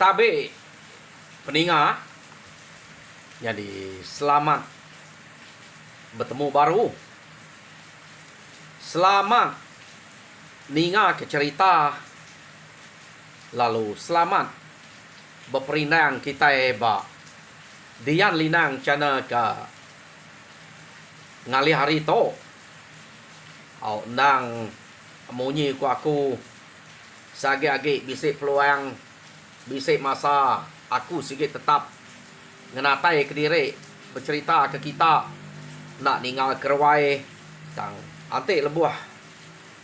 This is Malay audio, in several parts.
Tabe peninga. Jadi selamat bertemu baru. Selamat ninga ke cerita. Lalu selamat berperinang kita eba. Dian linang cana ke ngali hari to. Au nang munyi ku aku sagi-agi bisik peluang, bisik masa aku sikit tetap ngenatai ke diri bercerita ke kita nak ningal kerwai tang ante lebuah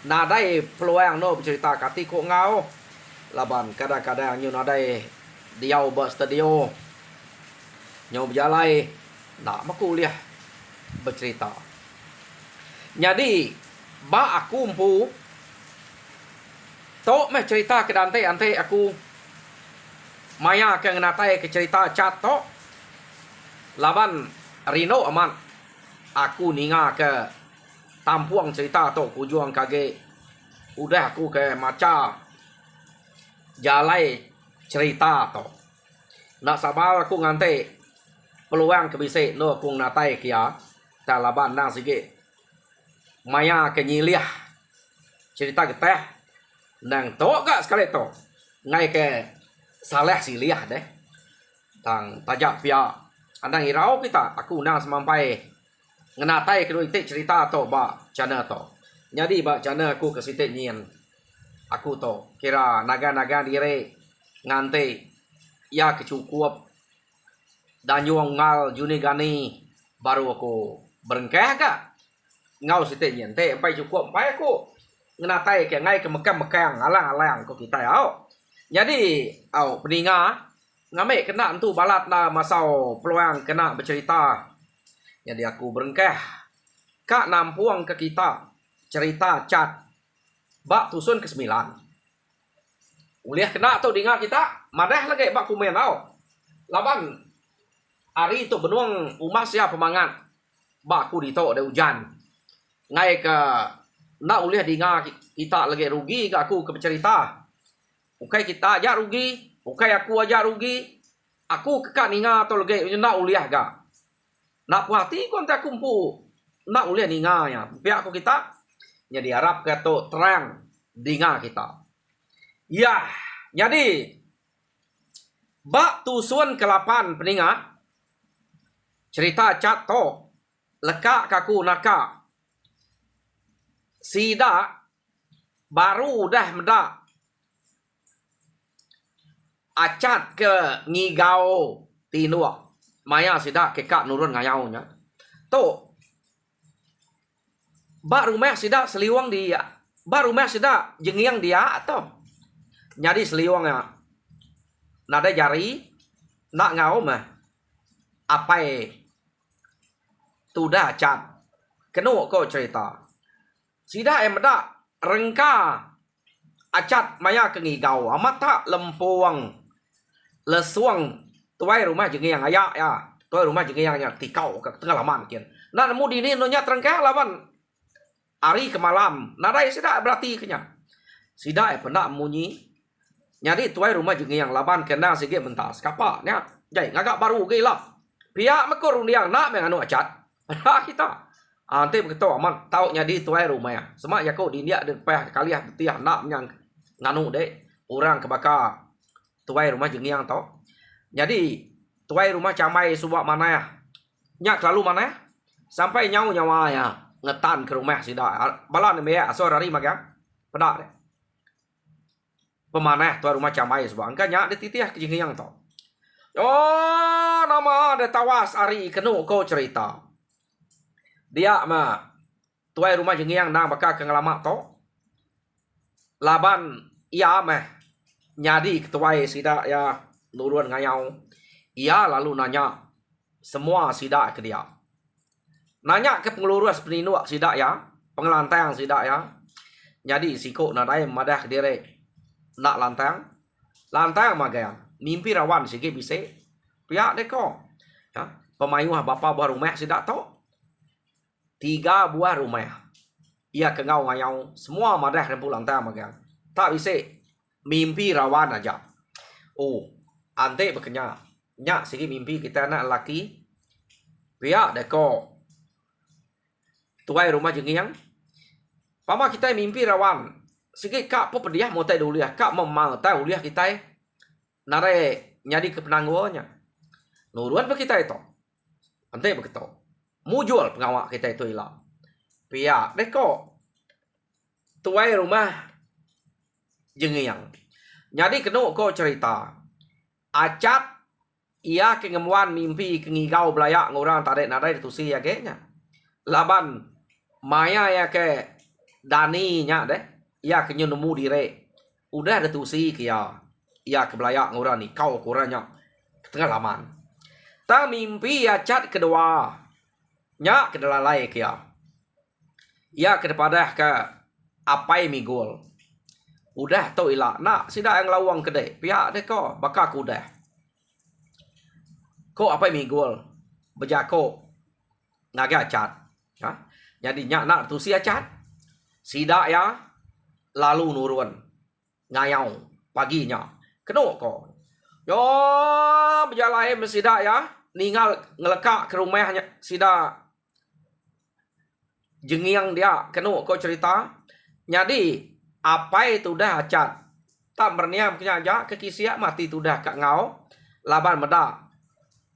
nadai peluang no bercerita kati ko ngau laban kadang-kadang nyu nadai diau ba studio nyu berjalai nak makuliah bercerita. Jadi ba aku empu tok meh cerita ke dante ante aku maya ke ngenatai ke cerita chat tok laban Rino aman aku ninga ke tampuang cerita tok kujuang kage udah aku ke maca jalai cerita tok nak sabar aku ngante peluang ke bise no aku natai kia ta laban nang sikit maya ke nyiliah cerita geteh nang tok gak sekali tok ngai ke saleh siliah deh tang tajak pia andang irau kita aku nang semampai ngenatai kedua itik cerita to ba cana to jadi ba cana aku ke sitik nyin aku to kira naga-naga dire ngante ya kecukup dan yuang ngal juni gani baru aku berengkeh gak ngau sitik nyin te empai cukup empai aku ngenatai ke ngai ke mekang-mekang alang-alang ko kita au jadi au peninga ngame kena entu balat na masau peluang kena bercerita. Jadi aku berengkeh kak nampuang ke kita cerita cat bak tusun ke 9. Uliah kena tu dengar kita madah lagi bak kumen tau. Laban hari tu benuang umas ya pemangat bak aku dito ada hujan. Ngai ke nak uliah dengar kita lagi rugi ke aku ke bercerita. Ukai kita aja rugi, ukai aku aja rugi. Aku kekak ninga atau lagi nak uliah ga. Nak puhati kon tak kumpu. Nak uliah ninga ya. Pihak aku kita jadi harap ke tu terang dinga kita. Ya, jadi bak tusun ke-8 peninga cerita cat to lekak kaku nakak sida baru dah medak acat ke ngigau tinuak maya sida kekak nurun ngayau nya to ba rumah sida seliwang dia ba rumah sida jengiang dia atau nyadi seliwang ya nada jari nak ngau mah apai tudah acat kenu ko cerita sida emda rengka acat maya ke ngigau amat tak lempuang lesuang tuai rumah jengiang ayak ya tuai rumah jengiangnya tikau ke tengah laman kian nah nemu di ini nonya terengkeh lawan hari ke malam nadai sida berarti kenya sida pernah munyi nyari tuai rumah jengiang laban kena sikit mentas kapak nya jai ngagak baru gila pihak mekur undiang nak menganu acat kita ante begitu aman tahu nyadi tuai rumah ya semak ya kau di dia de payah kaliah betiah nak menyang nganu dek orang kebakar tuai rumah jengiang tau. Jadi tuai rumah camai subak mana ya? Nyak lalu mana ya? Sampai nyawa ya ngetan ke rumah sida. Balan me ya asor hari magang. Pedak deh. Pemanah tuai rumah camai subak. Angka nyak de titiah ke jengiang tau. Oh, nama de tawas hari kenu kau cerita. Dia mah tuai rumah jengiang nang bakal ke ngalamak tau. Laban ia mah nyadi ketuai sida ya nurun ngayau. Ia lalu nanya semua sida ke dia. Nanya ke pengelurus peninuk sida ya, pengelantang sida ya. Jadi siko nadai madah ke diri nak lantang. Lantang magaya. Mimpi rawan sikit bisa. Pihak deko. Ya, pemayuh bapa buah rumah sida to. 3 buah rumah. Ia ke ngau ngayau semua madah rempu lantang magaya. Tak bisa mimpi rawan aja. Oh, ante berkenya nyak segi mimpi kita anak laki pihak deko tuai rumah jengiang pama kita mimpi rawan segi kak po pediah mau tai dulu ya kak memang tai uliah kita nare nyadi ke penangguannya nuruan kita itu ante begitu mujul pengawak kita itu hilang pihak deko tuai rumah jengiang jadi kena ko cerita acat ia kengemuan mimpi kengigau belayak ngorang tarik nadai tu si ya kayaknya laban maya ya ke dani nya deh ia kenyu nemu dire udah ada tu si kia ia ke belayak ngorang ni kau kurangnya ketengah laman ta mimpi acat kedua nya kedalalai kia ia kedepada ke apai migul udah to ila nak sida yang lawang kedai pihak deh ko bakal kudah ko apai migul bejako ngaga acat ha jadi nyak nak tu si acat sida ya lalu nurun ngayau paginya keno ko yo berjalai mesida ya ninggal ngelekak ke rumahnya sida jengiang dia keno ko cerita jadi apa itu dah acat tak berniam kena aja ke kisia mati tu dah kak ngau laban meda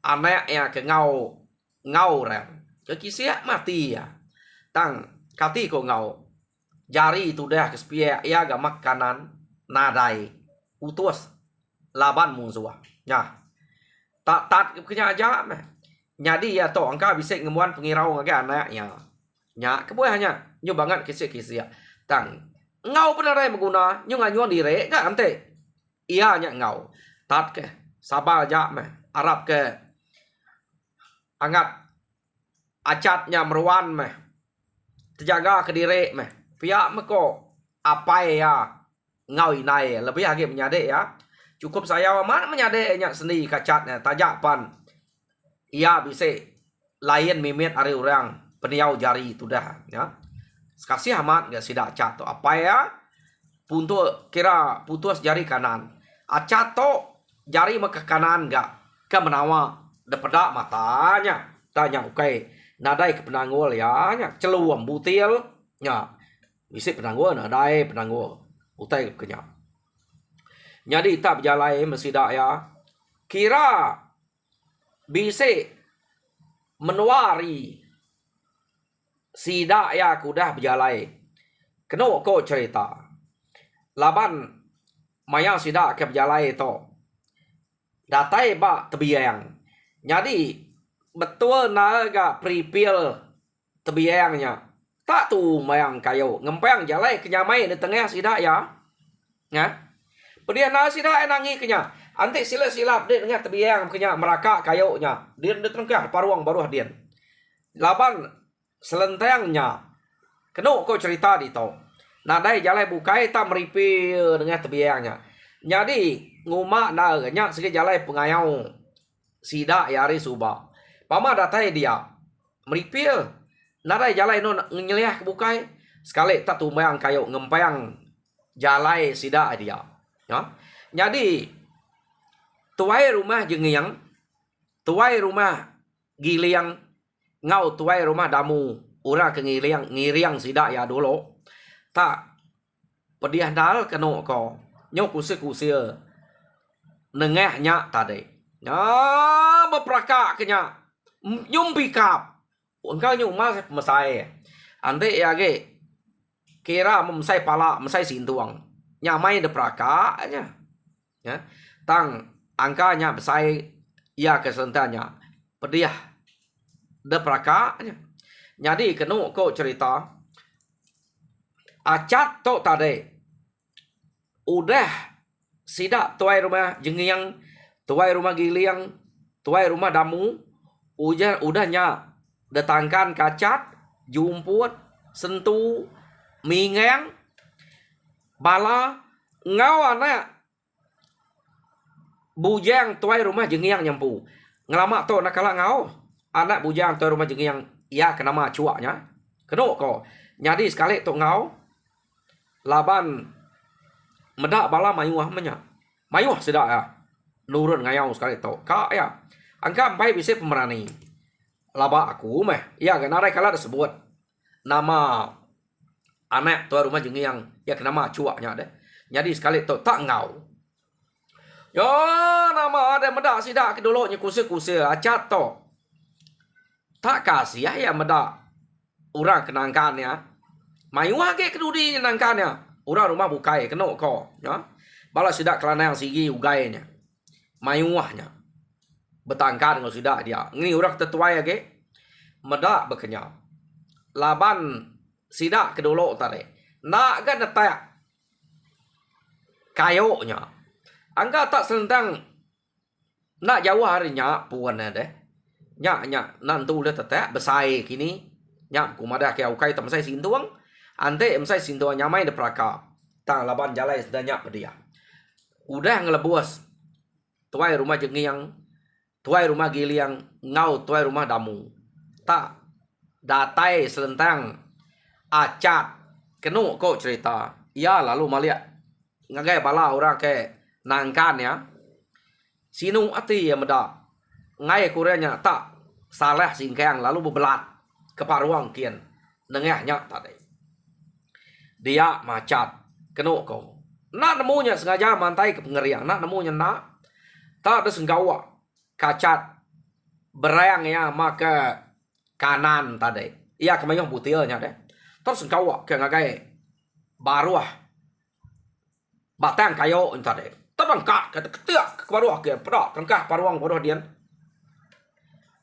anak ya ke ngau rem ke kisia mati ya tang kati ko ngau jari itu dah ke spia ya ga makanan nadai utus laban mungsuah ya tak kena aja jadi ya to angka bisa ngemuan pengirau ngaga anaknya nya kebuahnya nyu banget kisia tang ngau penarai mengguna nyung anyuan dire kan ante iya nya ngau tat ke sabar aja meh Arab ke angat acatnya meruan meh terjaga ke dire meh pihak meko apa ya ngau inai lebih lagi menyade ya cukup saya mana menyade nya seni kacatnya tajapan iya bisa lain mimit ari orang peniau jari itu dah ya kasih amat gak sidak acat to apa ya puntuk kira putus jari kanan acat to jari ke kanan gak ke menawa depedak matanya tanya oke nadai ke penanggul ya nya celuam butil nya bisa penanggul nadai penanggul utai kenya jadi tak berjalai mesidak ya kira bisa menuari sida ya kudah berjalai kena ko cerita laban maya sida ke berjalai to datai ba tebiang jadi betul naga pripil tebiangnya tak tu mayang kayo ngempeng jalai kenyamai di tengah sida ya pedia na sida enangi kenya antik silap dia dengan tebiang kenya meraka kayo nya dia di tengah paruang baru hadian laban selentengnya kena ko cerita di to nadai jalai bukai tak meripil dengan tebiangnya jadi ngumak nya segi jalai pengayau sida yari suba pama datai dia meripil nadai jalai no nyeliah bukai sekali tak tumbang kayo ngempang jalai sida dia ya jadi tuai rumah jengiang tuai rumah giliang ngau tuai rumah damu ura ke ngiriang sidak ya dulu tak pediah dal keno ko nyok kusia nengahnya tadi ya bepraka kenya nyum pikap engkau nyum mas mesai ande ya ge kira memsai pala mesai sintuang nyamai de praka nya ya tang angkanya besai ya kesentanya pediah de praka jadi kena ko cerita acat to tadi udah sidak tuai rumah jengiang tuai rumah giliang tuai rumah damu udahnya datangkan kacat jumput sentuh mingeng bala ngau anak bujang tuai rumah jengiang nyampu ngelama to nakala ngau anak bujang tuai rumah jengiang ya kenama cuaknya kena ko nyadi sekali to ngau laban medak bala mayuah menya mayuah sedak ya nurun ngayau sekali to. Ka ya. Angka ampai bisa pemerani. Laba aku meh. Ya kan narai kala disebut nama anak tua rumah jengi yang ya kenama cuaknya deh. Jadi sekali to tak ngau. Yo nama ada medak sidak ke dulu nya kusi-kusi acat to. Tak kasih ya medak orang kenangkannya. Mayu age kedudi nangkannya. Orang rumah bukai kena ko, ya. Bala sidak kelana yang sigi ugainya. Mayuahnya. Betangkan dengan sidak dia. Ini orang tetuai age medak bekenyap. Laban sidak kedulu tadi. Nak kan netak kayoknya. Angka tak selentang nak jauh harinya puan deh. Nya nantu le tetek besai kini. Nya kumada ke ukai tam sai sintuang. Ante em sai sintuang nyamai de praka. Tang laban jalai sedanya pedia. Udah ngelebus. Tuai rumah jengiang, tuai rumah giliang, ngau tuai rumah damu. Tak datai selentang acat kenu kok cerita. Ya lalu maliak ngagai bala orang ke nangkan ya. Sinu ati ya meda. Ngai kurenya tak salah singkang lalu bebelat ke paruang kian. Nengahnya tadi. Dia macat kenu kau. Nak nemunya sengaja mantai ke pengerian. Nak nemunya nak. Tak ada senggawa. Kacat. Berayang ya maka kanan tadi. Ia kemayang butilnya deh. Terus senggawa ke ngagai baruah. Batang kayo tadi. Terangkah kata ketiak ke paruah kian. Pedak terangkah paruang paruah dian.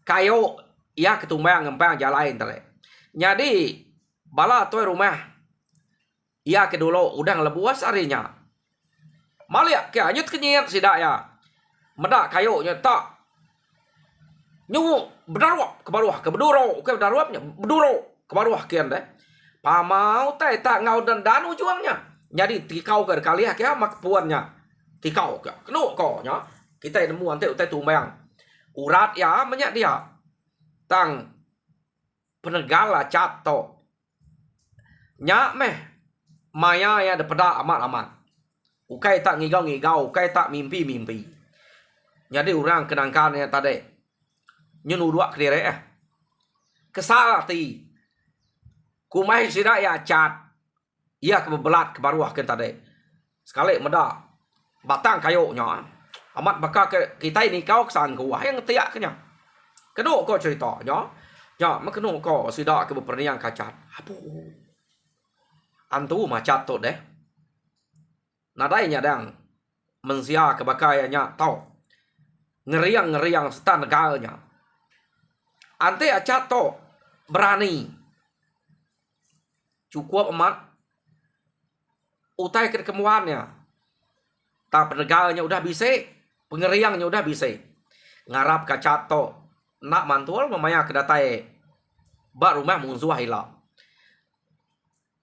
Kayo ia ketumbang ngempang jalain tadi. Jadi bala tuai rumah. Ia kedulu udah ngelebuas harinya. Maliak ke anyut kenyit sidak ya. Medak kayonya tak. Nyu bedarwap ke paruah ke beduro ke bedarwapnya beduro ke paruah kian deh. Pamau teh tak ngau dan danu juangnya. Jadi tikau ke kaliah ke mak puannya. Tikau ke kenu ko nya. Kita nemu ante utai tumbang. Urat ya menyak dia. Tang penegala cato. Nyak meh maya ya de peda amat-amat. Ukai tak ngigau-ngigau, ukai tak mimpi-mimpi. Jadi orang kenangkannya tadi. Nyunu dua kediri Kesalati. Kumai sidak ya cat. Ia kebebelat ke baruah kan tadi. Sekali meda. Batang kayoknya. Amat bakal kita ini kau kesangku. Yang tiak kenya. Kena kau cerita. Ya, makena kau sidak ke beperniang kacat. Apa? Antu macat tu deh. Nadainya dang mensia kebakaiannya tau. Ngeriang-ngeriang setan negalnya. Ante acat to berani. Cukup emat. Utai kekemuannya. Tak penegalnya udah bisa. Pengeriangnya udah bisa. Ngarap kacat to. Nak mantul memaya kedatai. Bak rumah munzuah hilang.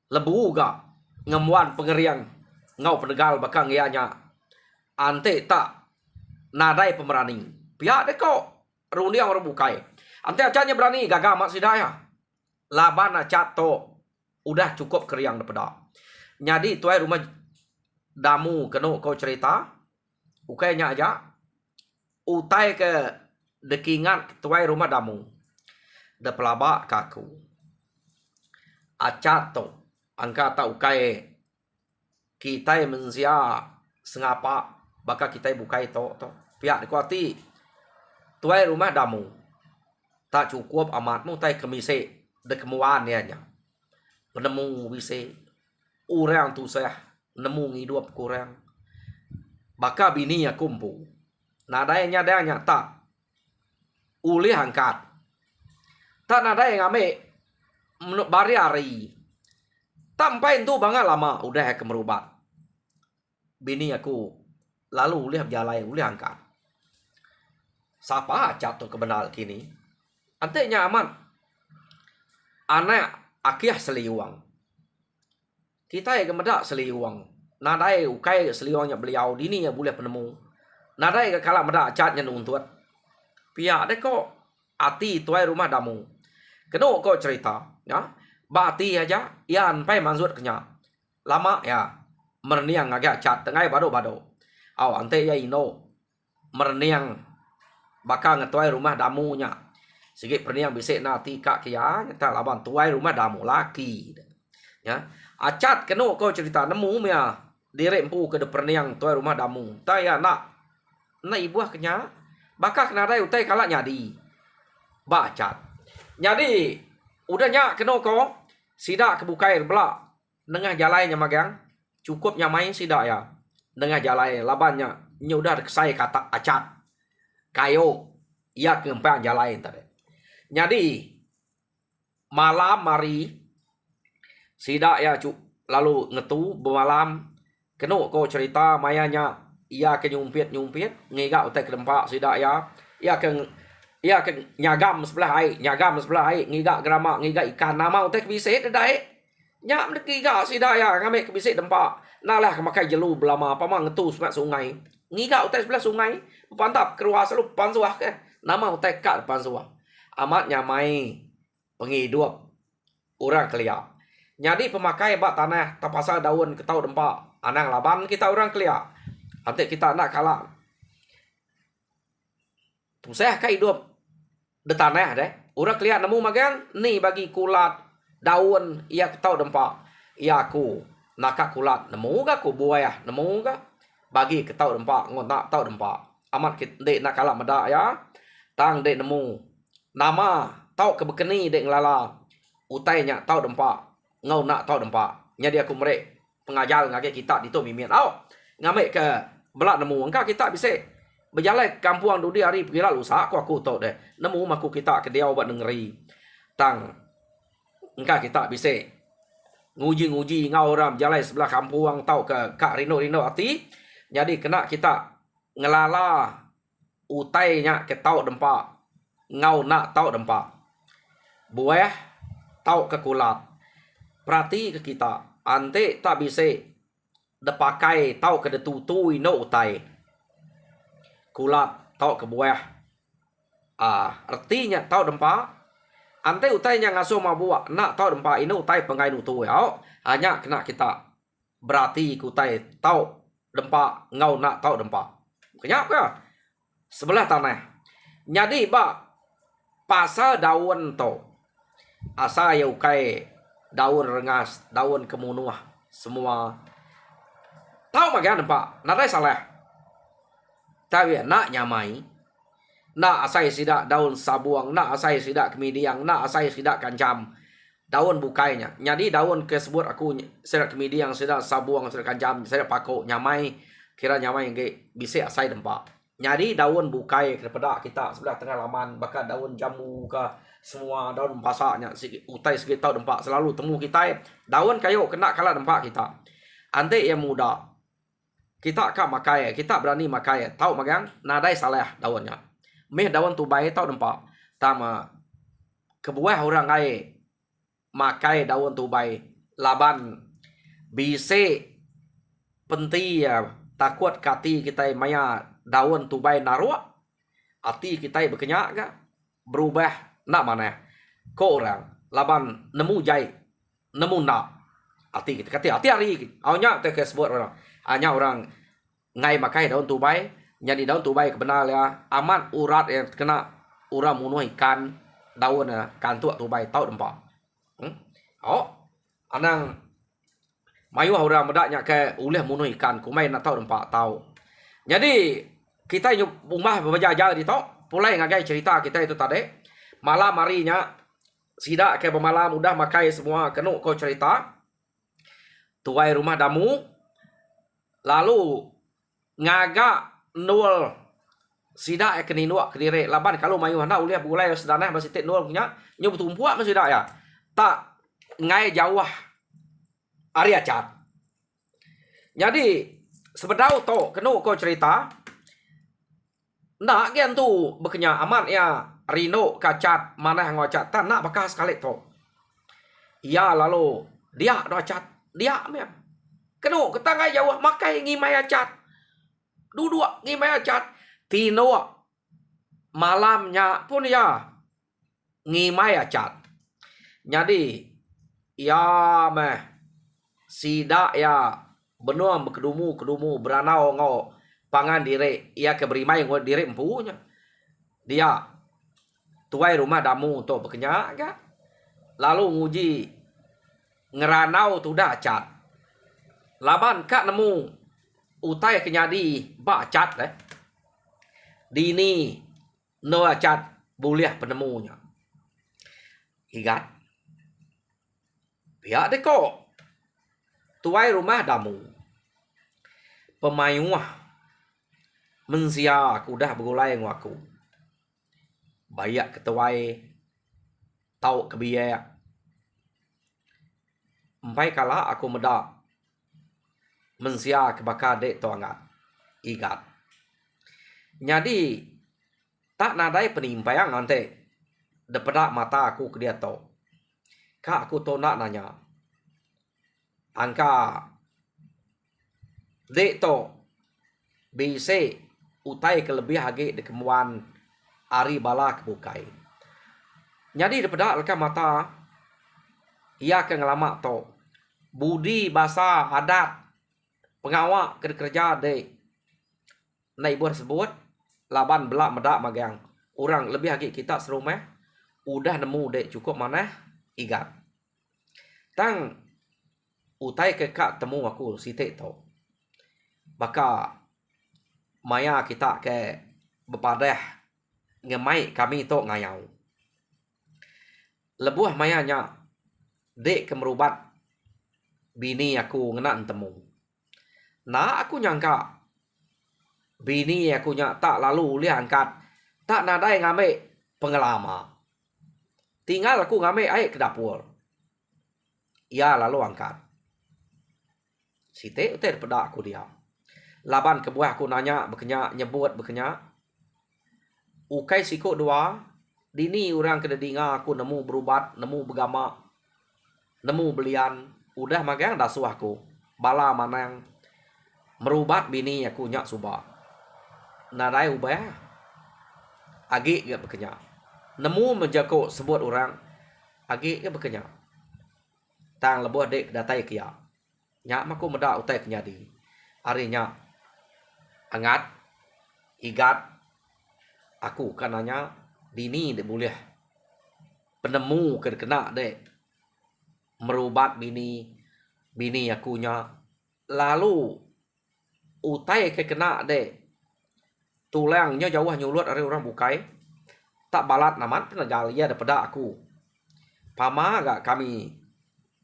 Lebu ga. Ngemuan pengeriang. Ngau penegal bakang ianya. Ante tak nadai pemerani. Pihak deko rundi orang bukai. Ante acanya berani gagal mak sidaya. Laban acat to udah cukup keriang dapeda. Jadi tuai rumah damu kena kau cerita. Ukainya aja. Utai ke dekingan tuai rumah damu. De pelaba kaku. Acat to angka tak ukai kita mensia sengapa bakal kita bukai to pihak dikuati tuai rumah damu tak cukup amatmu tai kemise de kemuan nya penemu wise orang tu saya nemu ngidup kurang bakal bini ya kumpu nadanya danya tak uli angkat tak nadai ngame bari-ari sampai itu banget lama udah kemerubat. Bini aku lalu lihat jalai ulih angkat. Siapa jatuh kebenar kini? Antenya aman. Anak akhir seliwang. Kita yang kemedak seliwang. Nadai ukai seliwangnya beliau dini ya boleh penemu. Nadai ke kalah medak catnya nuntut. Pihak deh kok ati tuai rumah damu. Kena kok cerita, ya. Bati aja, yan pai manzut kenya. Lama ya, merniang agak cat tengah bado. Aw ante ya ino. mereniang bakal ngetuai rumah damunya. Sikit perniang bisik na tika kia nyata laban tuai rumah damu laki. Ya. Acat keno kau cerita nemu mea direk empu ke de perniang tuai rumah damu. Taya nak ibuah kenya bakal kena dai utai kalak nyadi. Ba acat. Jadi udah nyak keno kau sida kebukai belak nengah jalai nya magang cukup nyamai sida ya. Nengah jalai labannya nya udah kesai kata acat. Kayo ia kempa jalai tadi. Jadi malam mari sida ya lalu ngetu bemalam keno ko cerita mayanya ia ke nyumpit ngigak utai ke tempat sida ya ia ke nyagam sebelah air ngigak gerama ngigak ikan nama utai ke bisit dai nya ngigak sida ya ngame ke bisit tempat nalah ke makai jelu belama apa mang ngetu sebelah sungai ngigak utai sebelah sungai pantap keruas lu pansuah ke nama utai kat pansuah amat nyamai penghidup orang kelia. Jadi pemakai bak tanah tapasa daun ketau dempak anang laban kita orang kelia. Nanti kita nak kalah. Tusah kai hidup de tanah deh. Orang kelia nemu magang ni bagi kulat daun ia ketau dempak. Ia aku nak kulat nemu ga ku buaya nemu ga bagi ketau dempak ngon nak tau dempak. Amat kita nak kalah medak ya. Tang dek nemu nama tau kebekeni dek ngelala utainya tau dempak ngau nak tau dempak jadi aku merek pengajar ngake kita dito mimian au ngamek ke belak nemu engka kita bisa berjalan kampung dudi hari pergi lalu sa aku tau deh nemu maku kita ke dia obat negeri tang engka kita bisa nguji ngau orang jalan sebelah kampung tau ke kak Rino ati jadi kena kita ngelala utainya ke tau dempak ngau nak tau dempak buah tau ke kulat perhati ke kita ante tak bisa depakai tau ke detutui no utai kulat tau ke buah artinya tau dempak ante utainya ngasuh mabuak nak tau dempak ini utai pengai nutui hanya kena kita berarti kutai tau dempak ngau nak tau dempak kenyak ke sebelah tanah jadi ba pasal daun to asa ya ukai daun rengas daun kemunuah semua tahu magan pak nadai salah tapi nak nyamai nak asai sidak daun sabuang nak asai sidak kemidiang nak asai sidak kancam daun bukainya jadi daun kesebut aku sidak kemidiang sidak sabuang sidak kancam sidak pakok nyamai kira nyamai ge bisa asai dempak nyari daun bukai kepada kita sebelah tengah laman bakal daun jamu ke semua daun pasaknya utai sikit tahu dempak selalu temu kita daun kayu kena kalah dempak kita ante yang muda kita akan makai kita berani makai tahu magang nadai salah daunnya meh daun tubai tahu dempak tama kebuah orang ai makai daun tubai laban bisa penting ya takut kati kita maya daun tubai naruak hati kita berkenyak ga berubah nak mana ko orang laban nemu jai nemu nak hati kita kati hati hari awnya te kesebut orang hanya orang ngai makai daun tubai jadi daun tubai kebenar ya aman urat yang kena uram munuh ikan daun kantu tubai tau dempak anang mayu orang medaknya ke uleh munuh ikan kumai nak tau dempak tahu jadi kita rumah berjajal di tok pulai ngagai cerita kita itu tadi malam harinya sidak ke malam udah makai semua kenu kau cerita tuai rumah damu lalu ngagak nol sidak ke ninua ke dire laban kalau mayu handa ulih bulai sedanah masih tek nol punya nyob tumpuak masih dak ya tak ngai jauh ari acat jadi sebedau to kenu kau cerita nak gen tu bekenya aman ya Rino kacat mana yang ngacat tan nak bekas sekali to ya lalu dia do acat dia mem kenu ketangai jauh makai ngimai acat duduk ngimai acat tino malamnya pun ya ngimai acat jadi ya meh sida ya benuam kedumu beranau ngau pangan diri ia ke berimai ngot diri empunya. Dia tuai rumah damu untuk berkenyak gak. Lalu nguji ngeranau tu dah cat. Laban kak nemu utai kenyadi ba cat Dini no cat boleh penemunya. Igat. Pihak deko. Tuai rumah damu. Pemayuah. Mensia aku dah bergulai dengan aku. Bayak ketuai. Tau kebiak. Empai kala aku medak. Mensia kebakar dek tu angat. Igat. Jadi. Tak nadai penimpayang nanti. Depedak mata aku ke dia tu. Kak aku tu nak nanya. Angka. Dek tu. Bisa. Utai kelebih hagi dekemuan. Ari bala kebukai. Jadi depedak leka mata. Ia ke ngelamak tu. Budi bahasa adat. Pengawak kerja dek. Naibur sebut. Laban belak medak magang. Orang lebih hagi kita serumah. Udah nemu dek cukup mana igat. Tang utai ke kak temu aku sitik tu. Baka maya kita ke bepadah ngemai kami tu ngayau. Lebuh mayanya dek kemerubat bini aku ngena temu. Nah aku nyangka bini aku nyak tak lalu lihat angkat tak nadai ngambil pengelama. Tinggal aku ngambil air ke dapur. Ia lalu angkat. Sitik utai pedak aku diam. Laban kebuah aku nanya berkenyak, nyebut berkenyak. Ukai sikut dua. Dini orang kena dengar aku nemu berubat, nemu bergamak, nemu belian. Udah magang dah suah aku. Bala manang. Merubat bini aku nyak subak. Nadai ubah. Agi gak berkenyak. Nemu menjakuk sebut orang. Agi ke berkenyak. Tang lebuh dek datai kia. Nyak maku medak utai kenyadi. Arinya. Angat. Igat. Aku kan nanya. Dini dek boleh. Penemu kena dek. Merubat bini. Bini aku nyak. Lalu. Utai ke kena dek. Tulangnya jauh nyulut dari orang bukai. Tak balat naman penegal ia daripada aku. Pama agak kami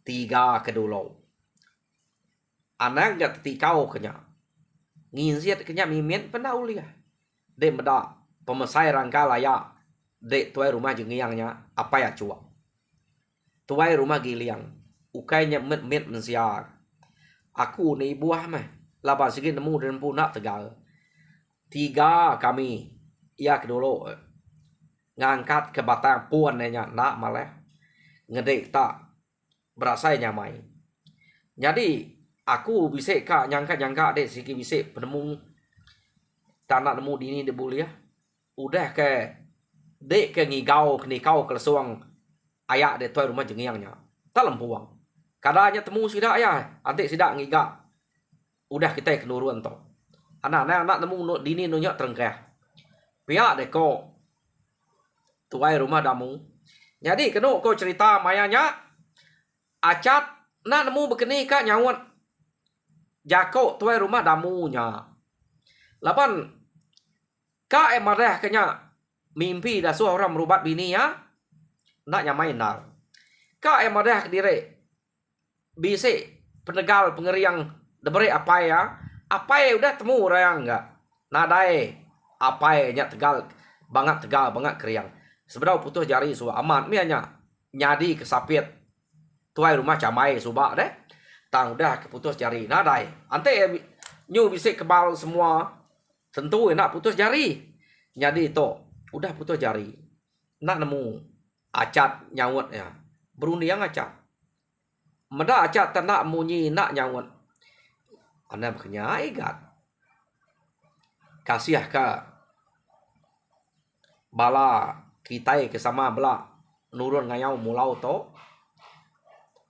3 ke dulu. Anak gak tikau kenya. Nginziat kenya mimin pernah uliah. Dek meda pemesai rangka layak. Dek tuai rumah jengiangnya apa ya cua. Tuai rumah giliang. Ukainya mit mensiar. Aku ni buah mah. Laban sikit nemu dan punak tegal. 3 kami. Ia ke dulu. Ngangkat ke batang puan nya nak malah ngedek tak berasa nyamai. Jadi aku bisa kak nyangka dek sikit bisa penemu tanah nemu dini de buliah. Udah ke dek ke ngigau ke lesuang ayak de tuai rumah jengiangnya. Tak lempuang. Kadanya temu sidak ya, antik sidak ngigak. Udah kita ke nuruan to. Anak nemu dini nunyak terengkeh. Pihak deko tuai rumah damu. Jadi kena kau cerita mayanya. Acat nak nemu begini kak nyawat. Jako tuai rumah damunya. Lapan. Kak marah kenya. Mimpi dah suah orang merubat bini ya. Nak nyamain nar. Kak marah diri. Bisa penegal pengeriang. Deberi apa ya. Apa ya udah temu orang enggak. Nadai. Apa ya tegal. Banget tegal banget keriang. Sebenarnya putus jari suah aman. Mianya nyadi kesapit. Tuai rumah camai subak deh. Tang udah keputus jari. Nadai. Ante nyu bisa kebal semua. Tentu nak putus jari. Nyadi itu. Udah putus jari. Nak nemu. Acat nyawut ya. Berundiang acat. Meda acat tak nak munyi nak nyawut. Anda berkenya igat. Kasih ke. Bala. Kita kesama belak nurun ngayau mulau to.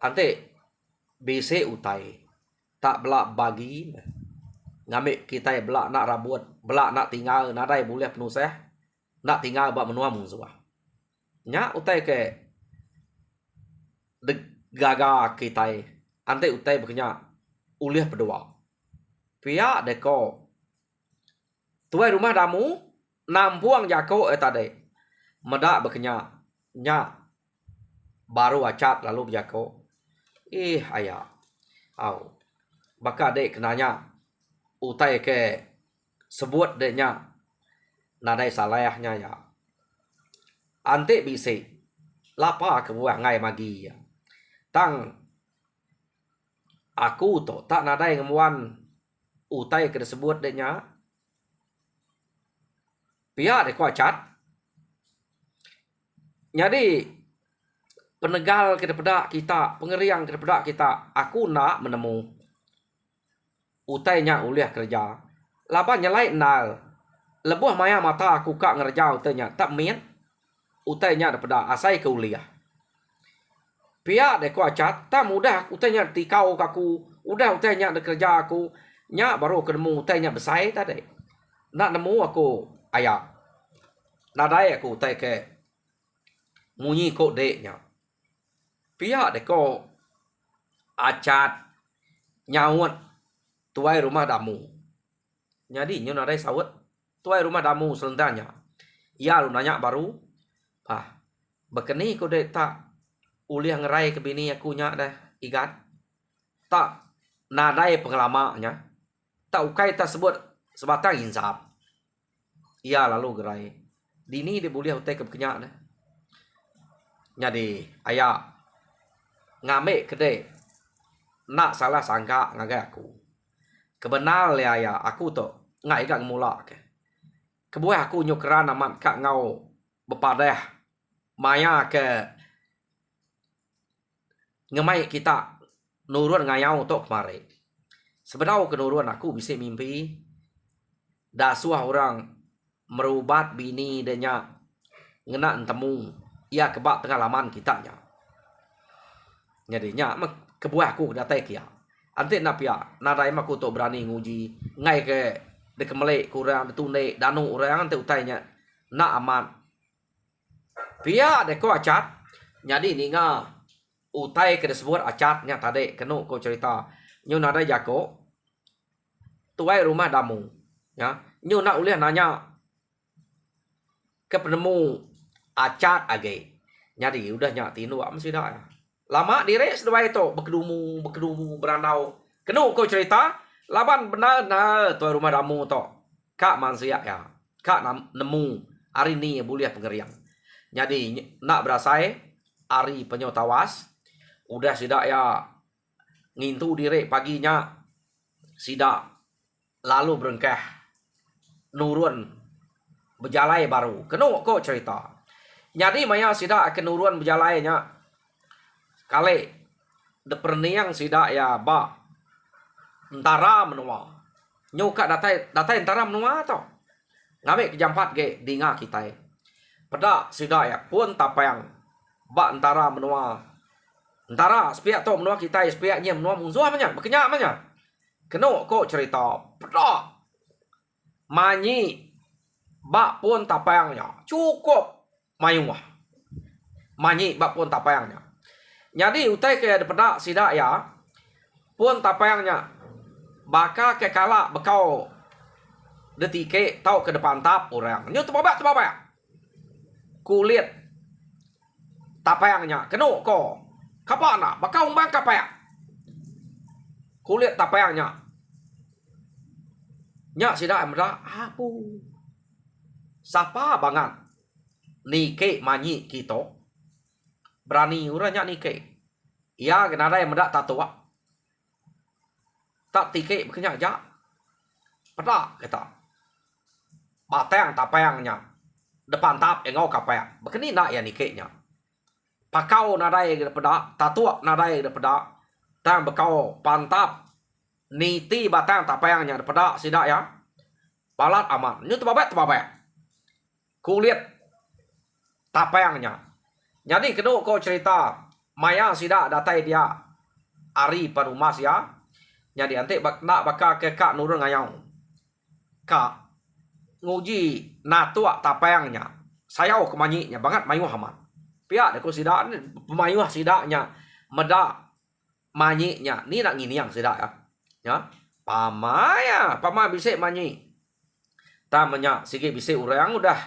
Ante BC utai tak belak bagi ngambil kita belak nak rabut, belak nak tinggal nadai boleh penuh seh, nak tinggal bak menua musuh. Nya utai ke de gaga kita ante utai berkenya ulih berdua. Pihak deko tuai rumah damu nampuang jako tadi medak berkenya nya baru acat lalu berjako. Ayah. Au. Baka dek kenanya utai ke sebut deknya nadai salahnya ya. Ante bisi lapa ke buah ngai magi ya. Tang aku to tak nadai ngemuan utai ke sebut deknya. Pihak dek acat. Jadi penegal kepada kita, pengeriang kepada kita, aku nak menemu utainya uliah kerja. Laba nyalai nal. Lebuh maya mata aku kak ngerja utainya. Tak mien. Utainya daripada asai ke uliah. Pihak deko acat. Tak mudah utainya tikau kaku. Udah utainya ada kerja aku. Nya baru ketemu utainya besai tadi. Nak nemu aku ayah. Nadai aku utai ke munyi kok deknya. Pihak deko acat nyawat tuai rumah damu. Jadi nyo nadai sawat tuai rumah damu selentanya. Ia lu nanya baru. Bekeni ko dek tak uliah ngerai ke bini aku nya dah igat. Tak nadai pengalamannya. Tak ukai tak sebut sebatang insaf. Ia lalu gerai. Dini dia boleh utai ke kenyak dah. Jadi ayah ngambil kedai nak salah sangka ngagai aku. Kebenar le ayah aku tu ngai gak mula ke. Kebuah aku nyukran amat kak ngau bepadah maya ke ngemai kita nurun ngayau tu kemari. Sebenarnya kenurun aku bisa mimpi dasuah orang merubat bini denya ngena temu ia kebak pengalaman kitanya. Jadinya kebuah aku datai kia. Ante na pia nadai aku tu berani nguji ngai ke de kemelek kurang de tunai danu orang ante utainya na aman. Pia de ko acat. Jadi ninga utai ke disebut acatnya tadi kenu ko cerita. Nyu nadai jako tuai rumah damu. Ya, nyu nak uliah nanya ke penemu acat age. Jadi udah nyak tinu am sida ya. Lama direk sedua itu bekedumu berandau. Kenu kau cerita laban benar tuai rumah damu to. Kak manusia ya. Kak nemu hari ni boleh pengeriang. Jadi nak berasai hari penyotawas udah sidak ya ngintu direk paginya sidak lalu berengkeh nurun berjalai baru. Kenu kau cerita. Jadi maya sidak akan nurun berjalainya kali de perniang sidak ya ba entara menua nyuka data entara menua to ngambil kejampat ge dinga kita pada sidak ya pun tapang ba entara menua entara sepiak to menua kita sepiaknya menua musuh manya bekenya manya keno ko cerita pada manyi ba pun tapangnya cukup mayuah manyi ba pun tapangnya. Jadi utai ke daripada sidak ya pun tapangnya baka ke kala bekau detike tau ke depan tap orang. Nyu tebabak kulit tapangnya kenu ko kapana bakau umbang kapaya kulit tapangnya nya sidak amra apu sapa banget nike manyi kita berani uranya nike. Ya kenada yang mendak tatua. Tak tike bekenya ja. Pada kata. Batang tapayangnya. Depan tap engau kapaya. Bekeni nak ya nike nya. Pakau nadai daripada tatua nadai daripada tang bekau pantap niti batang tapayangnya daripada sidak ya. Balat aman. Nyu tebabak. Kulit tapayangnya. Jadi kedua kau cerita maya sidak datai dia ari parumas ya. Jadi ante nak bakal ke kak nurun ngayau. Kak nguji natua tapayangnya. Sayau kemanyinya banget mayuh aman. Pihak deku sidak pemayuh sidaknya meda manyinya. Ni nak ngini yang sidak ya. Ya. Pamai bisik manyi. Tamanya sige bisik orang udah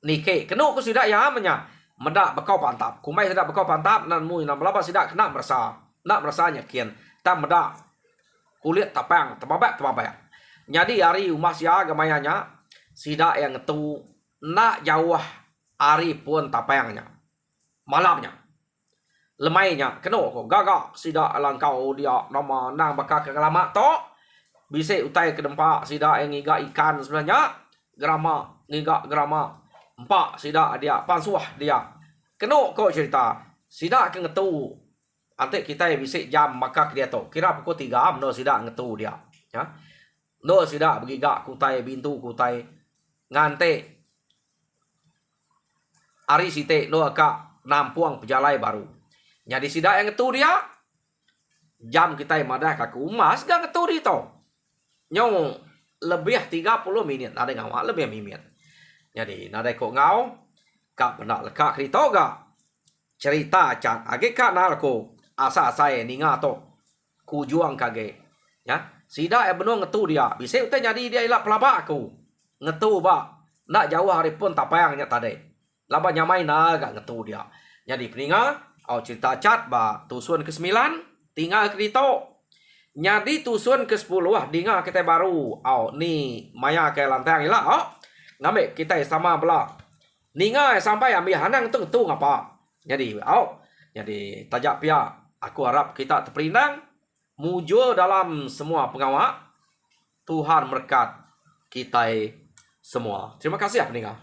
nike. Kenu ku sidak ya amanya. Meda bekau pantap. Kumai sidak bekau pantap nan mui nan belaba sidak kena merasa. Nak merasanya kian. Tam meda kulit tapang tebabak. Jadi hari umas ya gamayanya sidak yang ngetu nak jauh hari pun tapangnya. Malamnya. Lemainya keno ko gagak sidak langkau dia nama nang bakal ke lama to. Bisa utai ke dempak sidak yang ngiga ikan sebenarnya. Gerama ngiga gerama. Empak sidak dia pansuah dia. Keno ko cerita sidak ke ngetu. Ante kita bisa jam maka dia to. Kira pukul 3 no sidak ngetu dia. Ya. No sidak begiga kutai bintu kutai ngante. Ari site no ka nampuang pejalai baru. Jadi sidak yang ngetu dia. Jam kita madah kaku umas gak ngetu di to. Nyong lebih 30 minit. Ada ngawak lebih minit. Jadi nada kok ngau. Kak benak lekak krito gak. Cerita cat. Age kak narko. Asa saya ninga to. Kujuang kage. Ya. Sidak yang benar ngetu dia. Bisa utai jadi dia ilah pelabak aku. Ngetu ba. Nak jauh hari pun tak payangnya tadi. Laba nyamai naga ngetu dia. Jadi peninga. Cerita cat ba. Tusun ke-9. Tinggal krito. Jadi tusun ke-10 dinga kita baru. Ni maya ke lantang ilah. Ngambil kita sama belah. Ninga sampai ambil hanang tu ngapa. Jadi jadi tajak pihak. Aku harap kita terperinang. Mujur dalam semua pengawak. Tuhan berkat kita semua. Terima kasih ya peninggal.